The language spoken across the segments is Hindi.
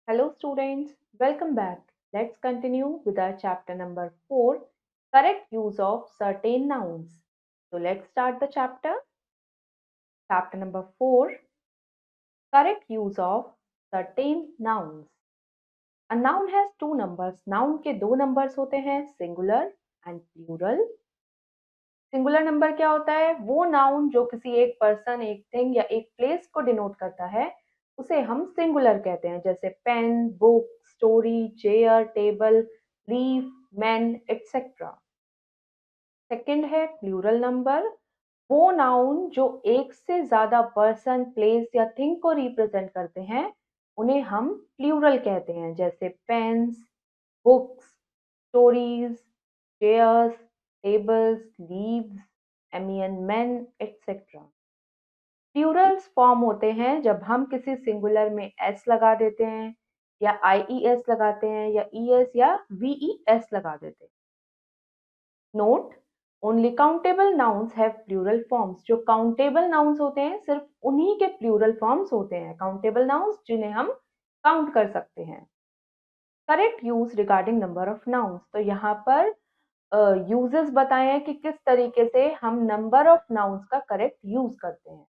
Hello students, welcome back. Let's continue with our chapter number 4, correct use of certain nouns. So let's start the chapter. Chapter number 4, correct use of certain nouns. A noun has two numbers. Noun के दो numbers होते हैं, singular and plural. Singular number क्या होता है? वो नाउन जो किसी एक पर्सन, एक थिंग या एक प्लेस को डिनोट करता है, उसे हम सिंगुलर कहते हैं, जैसे pen, book, story, chair, table, leaf, man, etcetera. Second है प्लूरल नंबर। वो नाउन जो एक से ज्यादा पर्सन, प्लेस या थिंग को रिप्रेजेंट करते हैं, उन्हें हम प्लूरल कहते हैं, जैसे pens, books, stories, chairs, tables, leaves, men, etc. Plurals form होते हैं जब हम किसी सिंगुलर में s लगा देते हैं, या ies लगाते हैं, या es या ves लगा देते हैं। Note, only countable nouns have plural forms. जो काउंटेबल नाउन्स होते हैं सिर्फ उन्हीं के प्लूरल फॉर्म्स होते हैं, काउंटेबल नाउन्स जिन्हें हम काउंट कर सकते हैं। Correct use regarding number of nouns, तो यहाँ पर यूजेस बताए हैं कि किस तरीके से हम नंबर ऑफ नाउन्स का करेक्ट यूज करते हैं।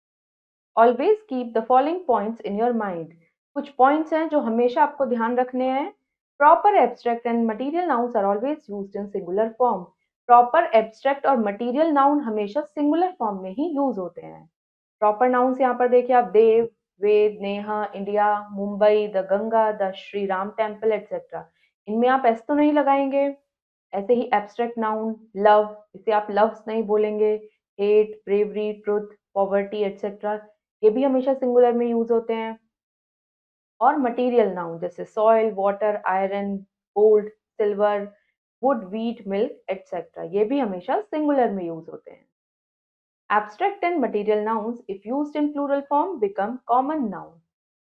Always keep the following points in your mind. कुछ पॉइंट्स हैं जो हमेशा आपको ध्यान रखने हैं। Proper abstract and material nouns are always used in singular form. Proper abstract और मटेरियल नाउन हमेशा सिंगुलर फॉर्म में ही यूज होते हैं। प्रॉपर नाउन्स यहाँ पर देखिए आप, Dev, Ved, Neha, India, Mumbai, the Ganga, the Shri Ram temple etcetera. इनमें आप एस तो नहीं लगाएंगे। ऐसे ही एब्स्ट्रैक्ट नाउन लव, इसे आप लव्स नहीं बोलेंगे। Hate, bravery, truth, poverty etcetera, ये भी हमेशा सिंगुलर में यूज होते हैं। और मटेरियल नाउन जैसे soil, water, iron, gold, silver, wood, wheat, milk etcetera, ये भी हमेशा सिंगुलर में यूज होते हैं। Abstract and material nouns if used in plural form become common noun.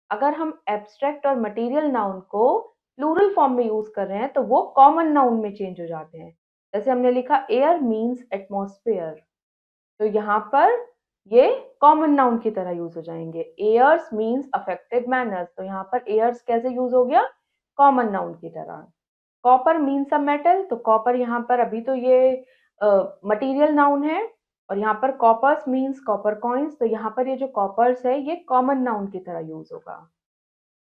अगर हम एब्स्ट्रैक्ट और मटेरियल नाउन को प्लूरल फॉर्म में यूज कर रहे हैं तो वो कॉमन नाउन में चेंज हो जाते हैं। जैसे हमने लिखा एयर मीन्स एटमॉस्फेयर, तो यहाँ पर ये कॉमन नाउन की तरह यूज हो जाएंगे। एयर्स मीन्स अफेक्टेड मैनर्स, तो यहाँ पर एयर्स कैसे यूज हो गया? कॉमन नाउन की तरह। कॉपर मीन्स अ मेटल, तो कॉपर यहाँ पर अभी तो ये मटेरियल नाउन है, और यहाँ पर कॉपर्स मीन्स कॉपर कॉइन्स, तो यहाँ पर ये जो कॉपर्स है ये कॉमन नाउन की तरह यूज होगा।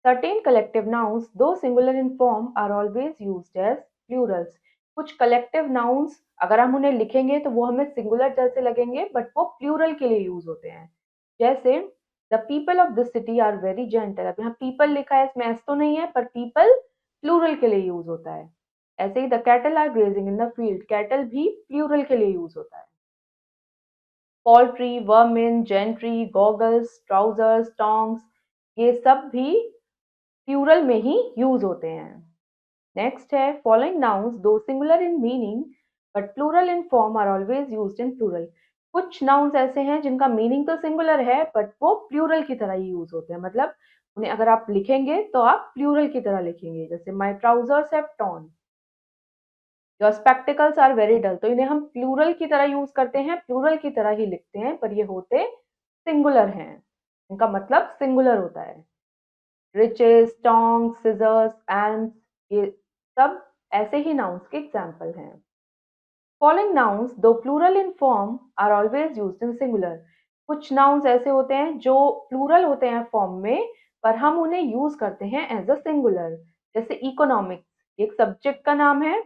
Certain collective nouns, though singular in form, are always used as plurals. कुछ कलेक्टिव नाउन्स अगर हम उन्हें लिखेंगे तो वो हमें सिंगुलर जैसे लगेंगे, बट वो प्लूरल के लिए यूज होते हैं। जैसे the people of this city are very gentle, अब यहाँ पीपल लिखा है, इसमें एस तो नहीं है, पर पीपल प्लूरल के लिए यूज होता है। ऐसे ही the cattle are grazing in the field, cattle भी प्लूरल के लिए यूज होता है। Poultry, vermin, gentry, goggles, trousers, tongs, ये सब भी प्लूरल में ही यूज होते हैं। नेक्स्ट है following nouns though singular in meaning but plural in form are always used in plural. कुछ नाउन्स ऐसे हैं जिनका मीनिंग तो सिंगुलर है बट वो प्लूरल की तरह ही यूज होते हैं, मतलब उन्हें अगर आप लिखेंगे तो आप प्लूरल की तरह लिखेंगे। जैसे my trousers have torn, your spectacles are very dull, तो इन्हें हम प्लूरल की तरह यूज करते हैं, प्लूरल की तरह ही लिखते हैं, पर ये होते सिंगुलर हैं, इनका मतलब सिंगुलर होता है। रिचेस, टोंग, सिजर्स, एल्म्स, ये सब ऐसे ही नाउन्स के एग्जाम्पल हैं। Following nouns though plural in form are always used in singular. कुछ नाउन्स ऐसे होते हैं जो प्लूरल होते हैं फॉर्म में, पर हम उन्हें यूज करते हैं एज अ सिंगुलर। जैसे इकोनॉमिक्स, एक सब्जेक्ट का नाम है,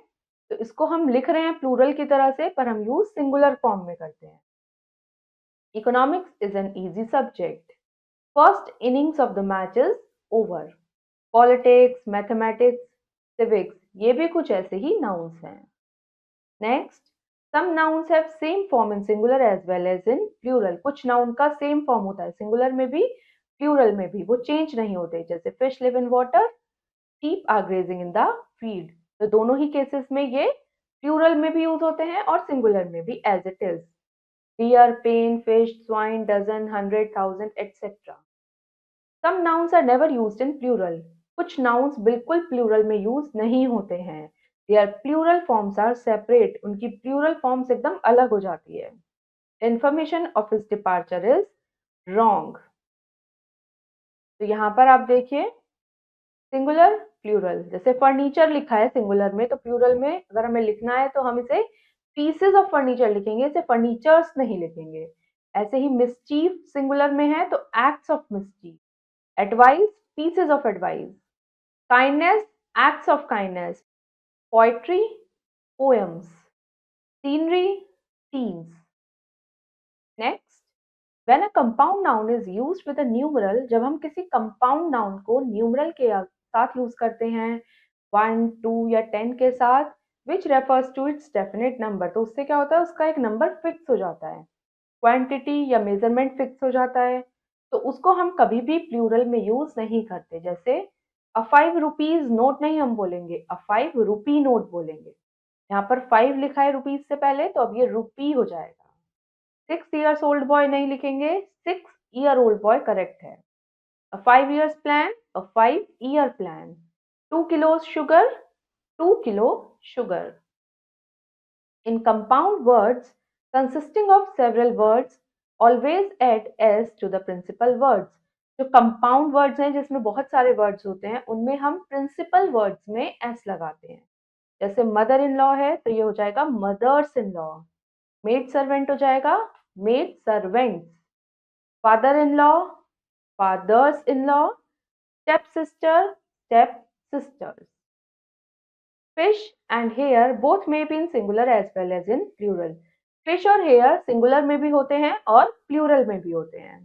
तो इसको हम लिख रहे हैं प्लूरल की तरह से, पर हम यूज सिंगुलर फॉर्म में करते हैं। Economics is an easy subject. First innings of the match is over. Politics, mathematics, civics, ये भी कुछ ऐसे ही नाउन्स हैं। Next, some nouns have same form in singular as well as in plural. कुछ नाउन का सेम फॉर्म होता है सिंगुलर में भी प्लूरल में भी, वो चेंज नहीं होते। जैसे fish live in water, sheep are grazing in the field, तो दोनों ही केसेस में ये प्लूरल में भी यूज होते हैं और सिंगुलर में भी as it is. Deer, pen, fish, swine, dozen, 100,000 etc. Some nouns are never used in plural. कुछ नाउन्स बिल्कुल प्लूरल में यूज नहीं होते हैं। Their plural forms are separate, उनकी प्लूरल फॉर्म्स एकदम अलग हो जाती है। Information of his departure is wrong, तो यहाँ पर आप देखिए सिंगुलर, प्लूरल। जैसे फर्नीचर लिखा है सिंगुलर में, तो प्लूरल में अगर हमें लिखना है तो हम इसे पीसेस ऑफ फर्नीचर लिखेंगे, इसे फर्नीचर्स नहीं लिखेंगे। ऐसे ही मिसचीफ सिंगुलर में है तो acts of mischief, advice pieces of advice, kindness acts of kindness, poetry poems, scenery scenes. Next, when a compound noun is used with a numeral, जब हम किसी compound noun को numeral के साथ यूज करते हैं 1, 2 या 10 के साथ, which refers to its definite number, तो उससे क्या होता है, उसका एक नंबर फिक्स हो जाता है, क्वांटिटी या मेजरमेंट फिक्स हो जाता है, तो उसको हम कभी भी प्लूरल में यूज नहीं करते। जैसे अ 5 रुपीज नोट नहीं हम बोलेंगे, अ 5 रुपी नोट बोलेंगे। यहाँ पर 5 लिखा है रुपीज से पहले, तो अब ये रुपी हो जाएगा। 6 years old boy नहीं लिखेंगे, 6 year old boy करेक्ट है। A 5 years plan, a 5 year plan. 2 kilos sugar, 2 kilo sugar. In compound words consisting of several words, always add s to the principal words. जो compound words हैं जिसमें बहुत सारे words होते हैं, उनमें हम principal words में s लगाते हैं। जैसे mother in law है तो ये हो जाएगा mothers in law, maid servant हो जाएगा maid servants, father in law fathers in law, step sister step sisters. Fish and hare both may be in singular as well as in plural. Fish और hare singular में भी होते हैं और plural में भी होते हैं।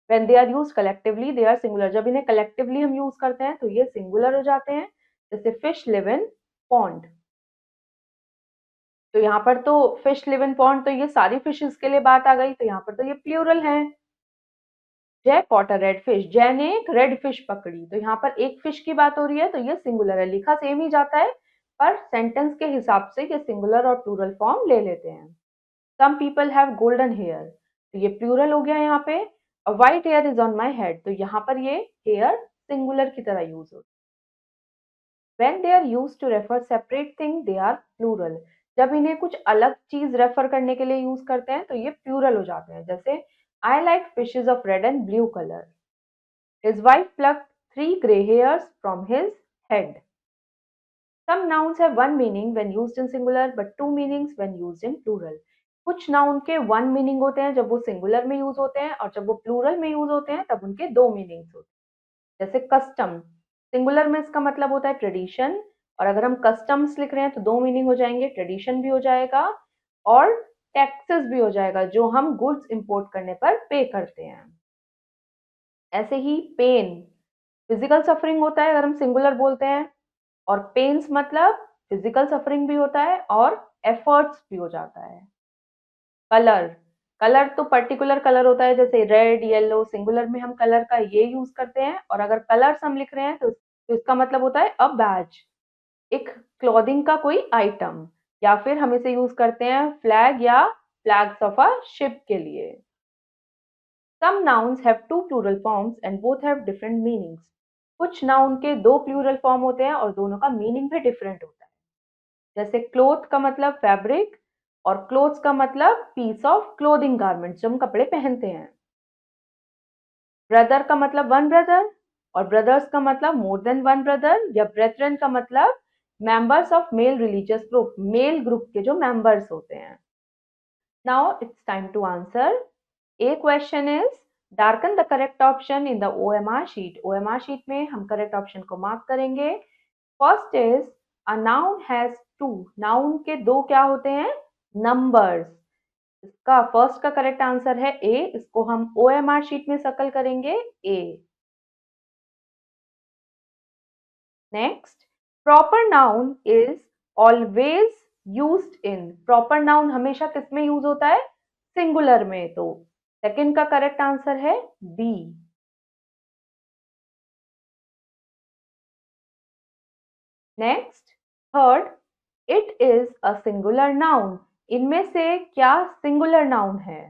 When they are used collectively, they are singular. जब इन्हें collectively हम use करते हैं तो ये singular हो जाते हैं। जैसे fish live in pond. तो यहाँ पर तो fish live in pond, तो ये सारी fishes के लिए बात आ गई, तो यहाँ पर तो ये plural है। जय caught a red fish. जय ने एक रेड फिश पकड़ी, तो यहाँ पर एक फिश की बात हो रही है तो ये सिंगुलर है, लिखा सेम ही जाता है पर सेंटेंस के हिसाब से ये सिंगुलर और प्लूरल फॉर्म ले लेते हैं। Some people have golden hair, तो ये प्लूरल हो गया यहाँ पे। A white hair is on my head, तो यहाँ पर ये हेयर सिंगुलर की तरह यूज होती है। When they are use to refer separate thing they are plural, जब इन्हें कुछ अलग चीज रेफर करने के लिए यूज करते हैं तो ये प्लूरल हो जाते हैं। जैसे I like fishes of red and blue colour, his wife plucked 3 grey hairs from his head. Some nouns have one meaning when used in singular but two meanings when used in plural. कुछ नाउन के वन मीनिंग होते हैं जब वो सिंगुलर में यूज होते हैं, और जब वो प्लूरल में यूज होते हैं तब उनके दो मीनिंग्स होते हैं। जैसे कस्टम, सिंगुलर में इसका मतलब होता है ट्रेडिशन, और अगर हम कस्टम्स लिख रहे हैं तो दो मीनिंग हो जाएंगे, ट्रेडिशन भी हो जाएगा और टैक्सेस भी हो जाएगा जो हम गुड्स इंपोर्ट करने पर पे करते हैं। ऐसे ही पेन फिजिकल सफरिंग होता है अगर हम सिंगुलर बोलते हैं, और पेन्स मतलब फिजिकल सफरिंग भी होता है और एफर्ट्स भी हो जाता है। कलर, कलर तो पर्टिकुलर कलर होता है, जैसे रेड येलो, सिंगुलर में हम कलर का ये यूज करते हैं, और अगर कलर्स हम लिख रहे हैं तो इसका मतलब होता है अ बैज, एक क्लॉथिंग का कोई आइटम, या फिर हम इसे यूज करते हैं फ्लैग या फ्लैग्स ऑफ अ शिप के लिए। Some nouns have two plural forms and both have different meanings. कुछ नाउन के दो प्लूरल फॉर्म होते हैं और दोनों का मीनिंग भी डिफरेंट होता है। जैसे क्लोथ का मतलब फैब्रिक, और क्लोथ्स का मतलब पीस ऑफ क्लोथिंग गारमेंट्स जो हम कपड़े पहनते हैं। ब्रदर का मतलब वन ब्रदर, और ब्रदर्स का मतलब मोर देन वन ब्रदर, या ब्रेथरन का मतलब members of male religious group, male group के जो मेंबर्स होते हैं। Now it's time to answer. A question is darken the correct option in the OMR sheet. OMR sheet में हम correct option को mark करेंगे. First is a noun has two. Noun के दो क्या होते हैं? Numbers. इसका first का correct answer है A. इसको हम OMR sheet में circle करेंगे A. Next, proper noun is always used in. Proper noun हमेशा किस में यूज होता है? सिंगुलर में, तो सेकंड का करेक्ट आंसर है B. Next, third, it is a singular noun. इनमें से क्या सिंगुलर नाउन है?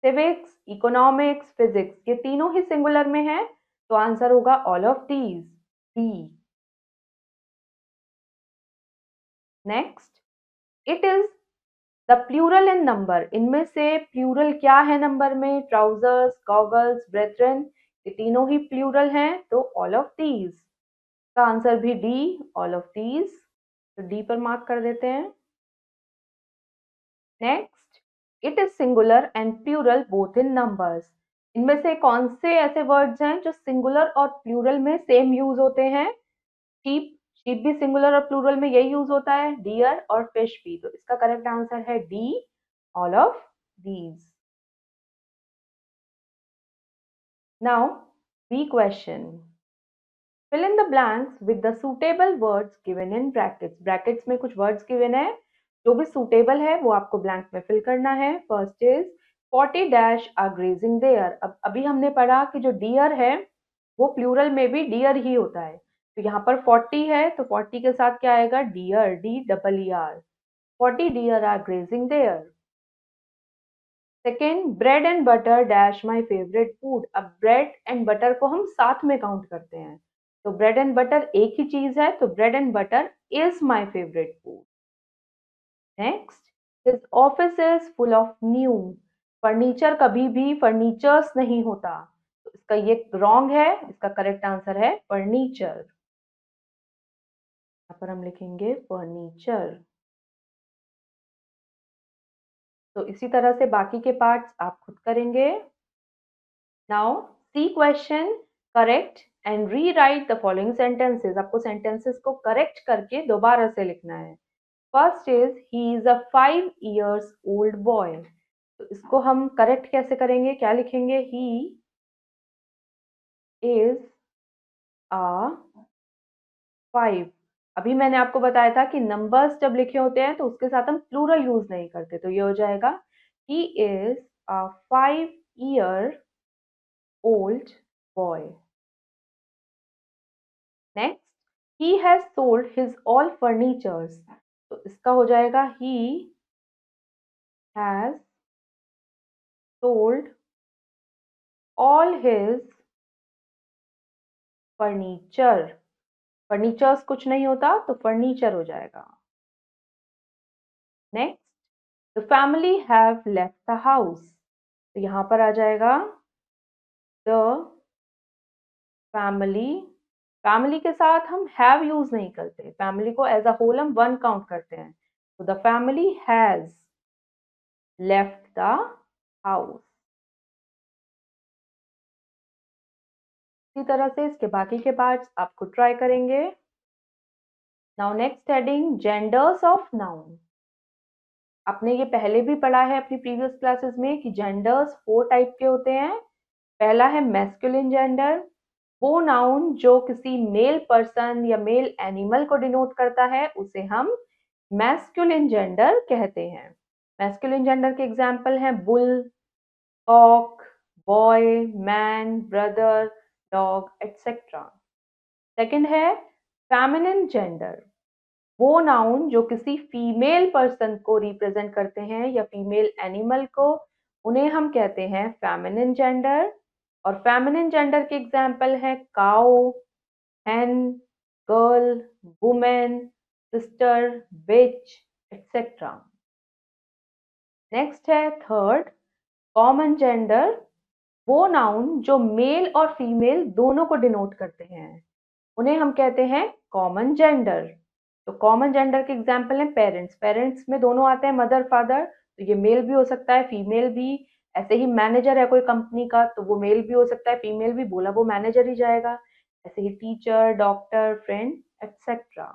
सिविक्स, इकोनॉमिक्स, फिजिक्स, ये तीनों ही सिंगुलर में है, तो आंसर होगा all of these, B. Next, it is the plural in number. इनमें से प्लूरल क्या है नंबर में? ट्राउजर्स, गॉगल्स, ब्रेथरन, ये तीनों ही प्लूरल हैं, तो ऑल ऑफ दीज। का आंसर भी डी, ऑल ऑफ दीज। तो डी पर मार्क कर देते हैं। Next, it is singular and plural both in numbers. इनमें से कौन से ऐसे वर्ड्स हैं जो सिंगुलर और प्लूरल में सेम यूज होते हैं? शीप, शीप भी सिंगुलर और प्लूरल में यही यूज होता है, डियर और फिश भी। तो इसका करेक्ट आंसर है D, all of these. Now B question, fill in the blanks with the suitable words given in brackets। Brackets में कुछ वर्ड्स गिवन है, जो भी सुटेबल है वो आपको ब्लैंक में फिल करना है। First is 40 dash are grazing there. अब अभी हमने पढ़ा कि जो डियर है वो प्लूरल में भी डियर ही होता है, तो यहाँ पर 40 है तो 40 के साथ क्या आएगा? Deer, D double E R. 40 deer are grazing there. Second, bread and butter dash my favourite food. अब ब्रेड एंड बटर को हम साथ में काउंट करते हैं, तो ब्रेड एंड बटर एक ही चीज है, तो bread and butter is my favourite food. Next, his office is full of new. Furniture कभी भी फर्नीचर्स नहीं होता, तो इसका ये रॉन्ग है, इसका करेक्ट आंसर है फर्नीचर। यहाँ पर हम लिखेंगे फर्नीचर। तो इसी तरह से बाकी के पार्ट्स आप खुद करेंगे। Now see question, correct and rewrite the following sentences. आपको सेंटेंसेस को करेक्ट करके दोबारा से लिखना है। First is he is a 5 years old boy. तो इसको हम करेक्ट कैसे करेंगे, क्या लिखेंगे? He is a 5। अभी मैंने आपको बताया था कि नंबर्स जब लिखे होते हैं तो उसके साथ हम प्लूरल यूज नहीं करते, तो ये हो जाएगा he is a 5 year old boy। Next, he has sold his all furnitures. तो इसका हो जाएगा he has sold all his furniture. Furnitures कुछ नहीं होता तो फर्नीचर हो जाएगा। Next, the family have left the house. तो यहां पर आ जाएगा द फैमिली। फैमिली के साथ हम हैव यूज नहीं करते, फैमिली को एज अ होल हम वन काउंट करते हैं। तो the family has left the house. इसी तरह से इसके बाकी के पार्ट्स आपको ट्राई करेंगे। Now next heading, genders of noun. आपने ये पहले भी पढ़ा है अपनी प्रीवियस क्लासेस में कि जेंडर्स 4 टाइप के होते हैं। पहला है मैस्कुलिन जेंडर, वो नाउन जो किसी मेल पर्सन या मेल एनिमल को डिनोट करता है उसे हम मैस्कुलिन जेंडर कहते हैं। मैस्कुलिन जेंडर के एग्जाम्पल हैं bull, cock, boy, man, brother, dog etcetera. Second है फेमिनिन जेंडर, वो नाउन जो किसी फीमेल पर्सन को रिप्रेजेंट करते हैं या फीमेल एनिमल को, उन्हें हम कहते हैं फेमिनिन जेंडर। और फेमिनिन जेंडर के एग्जाम्पल हैं cow, hen, girl, women, sister, bitch etcetera. Next है थर्ड, कॉमन जेंडर, वो नाउन जो मेल और फीमेल दोनों को डिनोट करते हैं, उन्हें हम कहते हैं कॉमन जेंडर। तो कॉमन जेंडर के एग्जाम्पल हैं पेरेंट्स, पेरेंट्स में दोनों आते हैं मदर फादर, तो ये मेल भी हो सकता है फीमेल भी। ऐसे ही मैनेजर है कोई कंपनी का तो वो मेल भी हो सकता है फीमेल भी, बोला वो मैनेजर ही जाएगा। ऐसे ही teacher, doctor, friend etcetera.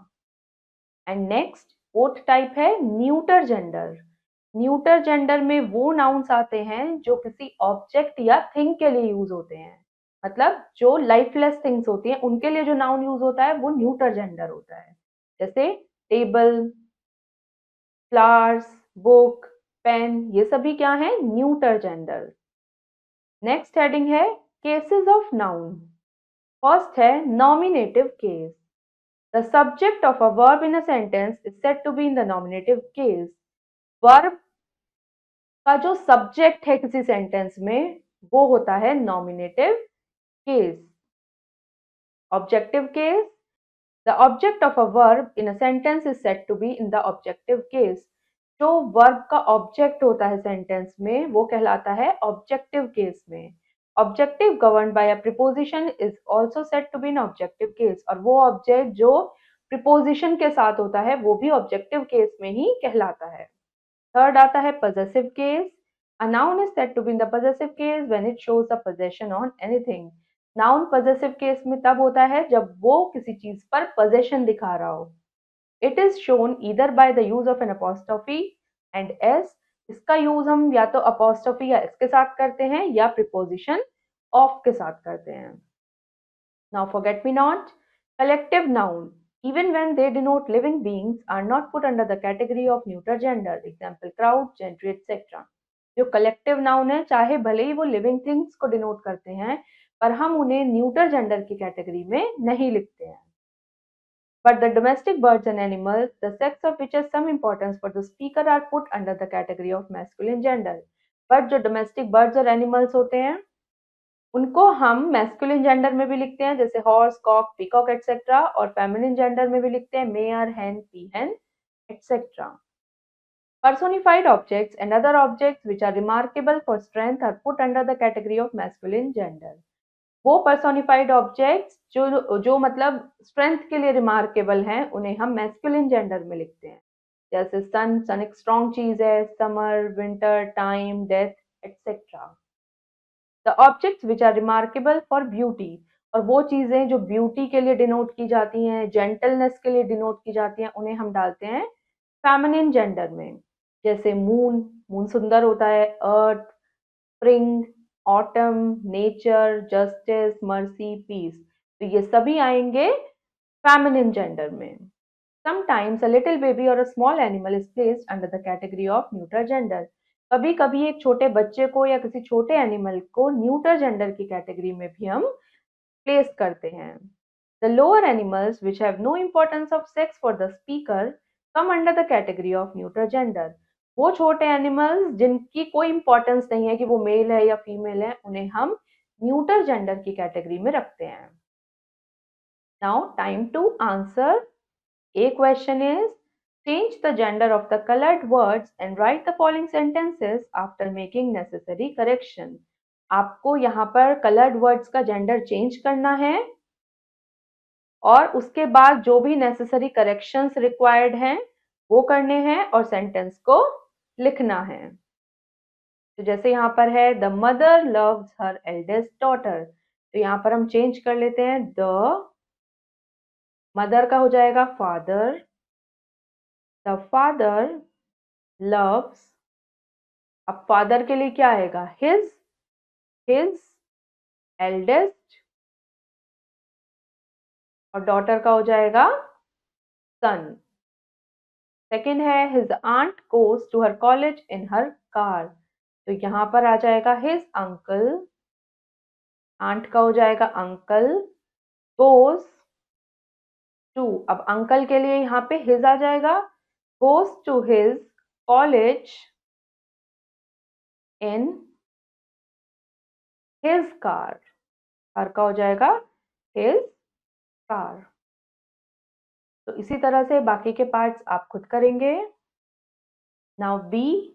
And next fourth type है न्यूटर जेंडर। न्यूटर जेंडर में वो नाउन्स आते हैं जो किसी ऑब्जेक्ट या थिंग के लिए यूज होते हैं, मतलब जो लाइफलेस थिंग्स होती हैं उनके लिए जो नाउन यूज होता है वो न्यूटर जेंडर होता है। जैसे टेबल, फ्लावर्स, बुक, पेन, ये सभी क्या है? Neuter gender. नेक्स्ट हेडिंग है केसेस ऑफ नाउन। फर्स्ट है nominative case, the subject of a verb in a sentence is said to be in the nominative case. Verb का जो सब्जेक्ट है किसी सेंटेंस में वो होता है nominative case. Objective case, the object of a verb in a sentence is said to be in the objective case. जो वर्ब का ऑब्जेक्ट होता है सेंटेंस में वो कहलाता है ऑब्जेक्टिव केस में। Objective governed by a preposition is also said to be in objective case, और वो ऑब्जेक्ट जो प्रीपोजिशन के साथ होता है वो भी ऑब्जेक्टिव केस में ही कहलाता है। थर्ड आता है possessive case. A noun is said to be in the possessive case when it shows a possession on anything. Noun possessive case में तब होता है जब वो किसी चीज पर possession दिखा रहा हो। It is shown either by the use of an apostrophe and s. इसका यूज हम या तो apostrophe या s के साथ करते हैं या preposition of के साथ करते हैं। Now forget me not. Collective noun, even when they denote living beings, are not put under the category of neuter gender. Example crowd, gentry, etc. जो कलेक्टिव नाउन है, चाहे भले ही वो लिविंग थिंग्स को डिनोट करते हैं, पर हम उन्हें न्यूटर जेंडर की कैटेगरी में नहीं लिखते हैं। But the domestic birds and animals, the sex of which has some importance for the speaker, are put under the category of masculine gender. But जो domestic birds और animals होते हैं, उनको हम मैस्कुलिन जेंडर में भी लिखते हैं, जैसे हॉर्स, कॉक, पीकॉक एटसेट्रा, और फेमिनिन जेंडर में भी लिखते हैं mayor, hen, peahen, etcetera. Personified objects and other objects which are remarkable for strength are put under the category of masculine gender. वो personified objects जो मतलब strength के लिए remarkable हैं, उन्हें हम masculine gender में लिखते हैं, जैसे sun एक strong चीज है, summer, winter, time, death, etc. The objects which are remarkable for beauty, और वो चीजें जो ब्यूटी के लिए डिनोट की जाती हैं, जेंटलनेस के लिए डिनोट की जाती हैं, उन्हें हम डालते हैं फेमिनिन जेंडर में, जैसे मून सुंदर होता है, earth, spring, autumn, nature, justice, mercy, peace, तो ये सभी आएंगे फेमिनिन जेंडर में। Sometimes a little baby or a small animal is placed under the category of neuter gender. कभी कभी एक छोटे बच्चे को या किसी छोटे एनिमल को न्यूटर जेंडर की कैटेगरी में भी हम प्लेस करते हैं। The lower animals which have no importance of sex for the speaker come under the category of neuter gender. वो छोटे एनिमल्स जिनकी कोई इंपॉर्टेंस नहीं है कि वो मेल है या फीमेल है, उन्हें हम न्यूटर जेंडर की कैटेगरी में रखते हैं। Now time to answer. A question is, change the gender of the colored words and write the following sentences after making necessary correction. आपको यहाँ पर colored words का gender change करना है और उसके बाद जो भी necessary corrections required हैं वो करने हैं और sentence को लिखना है। तो जैसे यहाँ पर है the mother loves her eldest daughter, तो यहाँ पर हम change कर लेते हैं, the mother का हो जाएगा father, the father loves, अब फादर के लिए क्या आएगा, हिज एल्डेस्ट, और डॉटर का हो जाएगा सन। सेकंड है his aunt goes to her college in her car, तो यहां पर आ जाएगा हिज अंकल, आंट का हो जाएगा अंकल, गोज टू, अब अंकल के लिए यहाँ पे हिज आ जाएगा, goes to his college in his car, car का हो जाएगा हिज कार। तो इसी तरह से बाकी के पार्ट्स आप खुद करेंगे। Now B,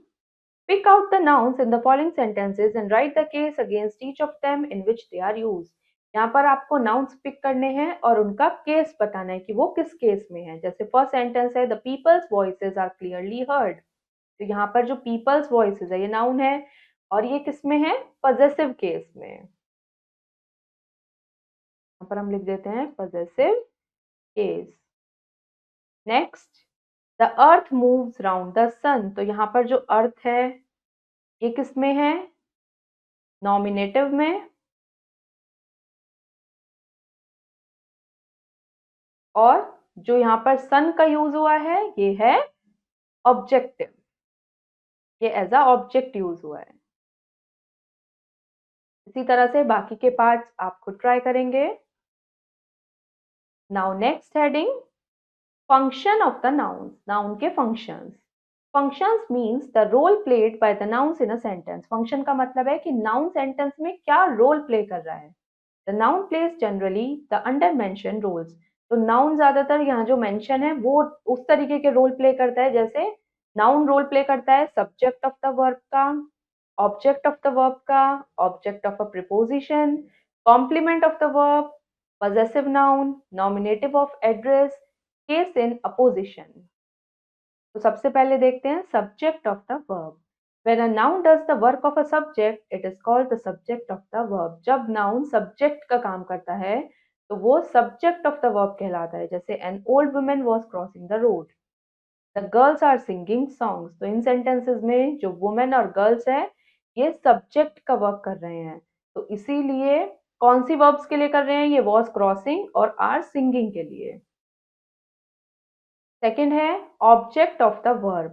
pick out the nouns in the following sentences and write the case against each of them in which they are used. यहाँ पर आपको नाउन्स पिक करने हैं और उनका केस बताना है कि वो किस केस में है। जैसे फर्स्ट सेंटेंस है the people's voices are clearly heard, तो यहाँ पर जो पीपल्स वॉइसेस है ये नाउन है और ये किस में है, पॉजेसिव केस में। यहाँ पर हम लिख देते हैं possessive case. Next, the earth moves round the sun, तो यहाँ पर जो अर्थ है ये किस में है, नॉमिनेटिव में, और जो यहाँ पर सन का यूज हुआ है ये है ऑब्जेक्टिव, ये एज अ ऑब्जेक्ट यूज हुआ है। इसी तरह से बाकी के पार्ट्स आप खुद ट्राई करेंगे। Now next heading, function of the noun, noun के functions. Functions means the role played by the nouns in a sentence. Function का मतलब है कि नाउन सेंटेंस में क्या रोल प्ले कर रहा है। The noun plays generally the under mention roles, तो नाउन ज्यादातर यहाँ जो मेंशन है वो उस तरीके के रोल प्ले करता है, जैसे नाउन रोल प्ले करता है सब्जेक्ट ऑफ द वर्ब का, ऑब्जेक्ट ऑफ द वर्ब का, object of a preposition, complement of the verb, possessive noun, nominative of address, case in apposition. तो सबसे पहले देखते हैं subject of the verb. When a noun does the work of a subject, it is called the subject of the verb. जब noun subject का काम करता है तो वो subject of the verb कहलाता है. जैसे an old woman was crossing the road. The girls are singing songs. तो इन sentences में जो woman और girls है ये subject का वर्क कर रहे हैं. तो इसीलिए कौन सी verbs के लिए कर रहे हैं? ये was crossing और are singing के लिए. सेकंड है object of the verb.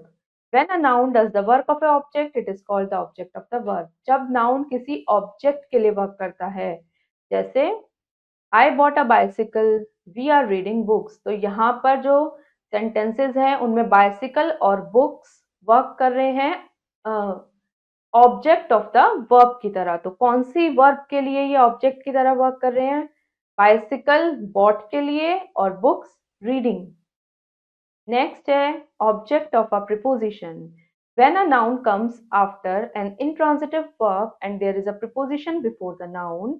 When a noun does the work of a object it is called the object of the verb. जब नाउन किसी ऑब्जेक्ट के लिए वर्क करता है, जैसे I bought a bicycle, we are reading books. तो यहाँ पर जो सेंटेंसेस हैं उनमें बाइसिकल और बुक्स वर्क कर रहे हैं ऑब्जेक्ट ऑफ द वर्ब की तरह. तो कौन सी वर्ब के लिए ये ऑब्जेक्ट की तरह वर्क कर रहे हैं? बाइसिकल बॉट के लिए और बुक्स रीडिंग. Next है object of a preposition. When a noun comes after an intransitive verb and there is a preposition before the noun,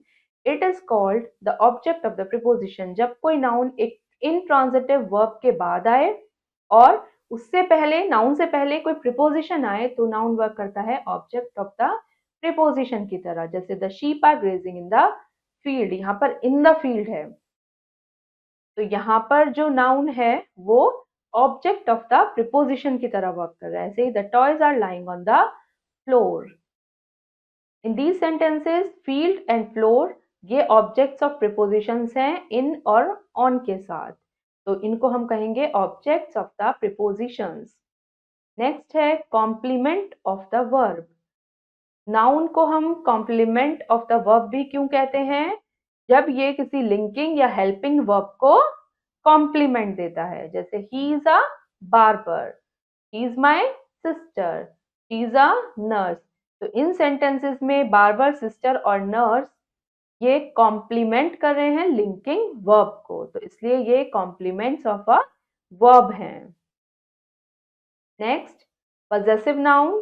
it is called the object of the preposition. जब कोई noun एक intransitive verb के बाद आए और उससे पहले noun से पहले कोई preposition आए तो noun वर्क करता है object of the preposition की तरह. जैसे the sheep are grazing in the field. यहाँ पर in the field है तो यहाँ पर जो नाउन है वो ऑब्जेक्ट ऑफ द प्रीपोजिशन की तरह वर्क कर रहा है. ऐसे ही the toys are lying on the floor. In these sentences field and floor ये ऑब्जेक्ट्स ऑफ प्रीपोजिशंस हैं इन और ऑन के साथ. तो इनको हम कहेंगे objects of the prepositions. Next है complement of the verb. Noun को हम कॉम्प्लीमेंट ऑफ द वर्ब भी क्यों कहते हैं? जब ये किसी लिंकिंग या हेल्पिंग वर्ब को कॉम्प्लीमेंट देता है. जैसे he is a barber, he is my sister, he is a nurse. तो इन सेंटेंसेस में बार्बर, सिस्टर और नर्स ये कॉम्प्लीमेंट कर रहे हैं लिंकिंग वर्ब को. तो इसलिए ये कॉम्प्लीमेंट्स ऑफ अ वर्ब हैं. Next possessive noun.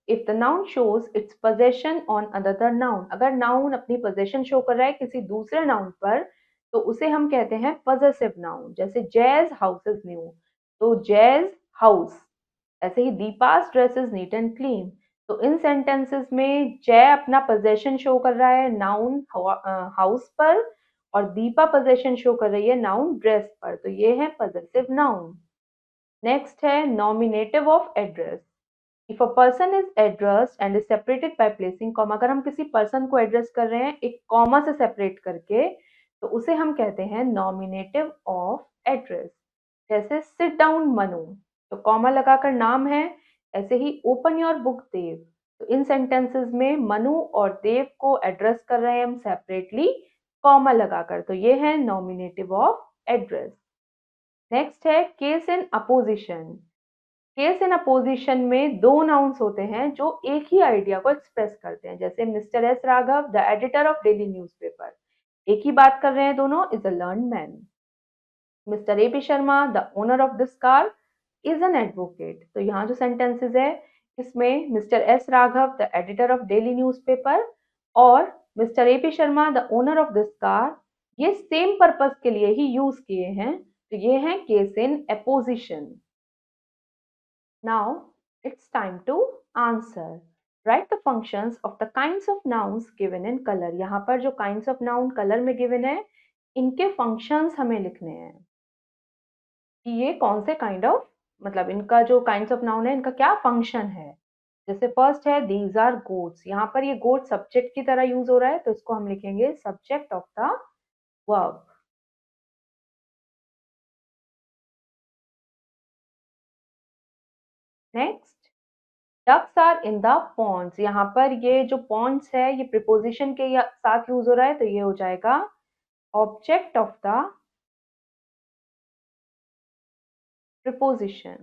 If the noun shows its possession on another noun, अगर नाउन अपनी possession शो कर रहा है किसी दूसरे नाउन पर तो उसे हम कहते हैं possessive noun. जैसे जैज हाउस इज न्यू, तो जैज हाउस. ऐसे ही दीपा's dress is neat and clean. तो इन सेंटेंसेस में जय अपना पोजेशन शो कर रहा है नाउन हाउस पर और दीपा पोजेशन शो कर रही है नाउन ड्रेस पर. तो ये है possessive noun. नेक्स्ट है nominative of address. If a person is addressed and is separated by placing comma, अगर हम किसी पर्सन को एड्रेस कर रहे हैं एक कॉमा से सेपरेट करके तो उसे हम कहते हैं nominative of address. जैसे sit down मनु, तो कॉमा लगाकर नाम है. ऐसे ही open your book देव. तो इन सेंटेंसेस में मनु और देव को एड्रेस कर रहे हैं हम सेपरेटली कॉमा लगाकर. तो ये है nominative of address. नेक्स्ट है case in opposition. Case in opposition में दो नाउन्स होते हैं जो एक ही आइडिया को एक्सप्रेस करते हैं. जैसे mister S Raghav the editor of daily newspaper, एक ही बात कर रहे हैं दोनों, is a learned man. Mister A P Sharma the owner of this car is an advocate. तो यहाँ जो सेंटेंसेस है इसमें mister S Raghav the editor of daily newspaper और mister A P Sharma the owner of this car ये सेम पर्पस के लिए ही यूज किए हैं. तो ये है case in opposition. Now it's time to answer. Write the functions of the kinds of nouns given in color. यहाँ पर जो kinds of noun color में given है इनके functions हमें लिखने हैं कि ये कौन से kind of मतलब इनका जो kinds of noun है इनका क्या function है. जैसे फर्स्ट है these are goats. यहाँ पर ये goat subject की तरह यूज हो रहा है तो इसको हम लिखेंगे subject of the verb. Next ducks are in the ponds. यहाँ पर ये जो पॉन्ड्स है ये प्रीपोजिशन के साथ यूज हो रहा है तो ये हो जाएगा ऑब्जेक्ट ऑफ द प्रीपोजिशन.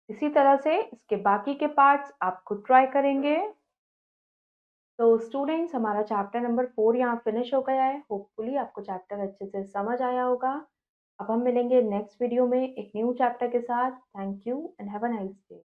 इसी तरह से इसके बाकी के पार्ट्स आप खुद ट्राई करेंगे. तो स्टूडेंट्स हमारा चैप्टर नंबर 4 यहाँ फिनिश हो गया है. होपफुली आपको चैप्टर अच्छे से समझ आया होगा. अब हम मिलेंगे नेक्स्ट वीडियो में एक न्यू चैप्टर के साथ। Thank you and have a nice day.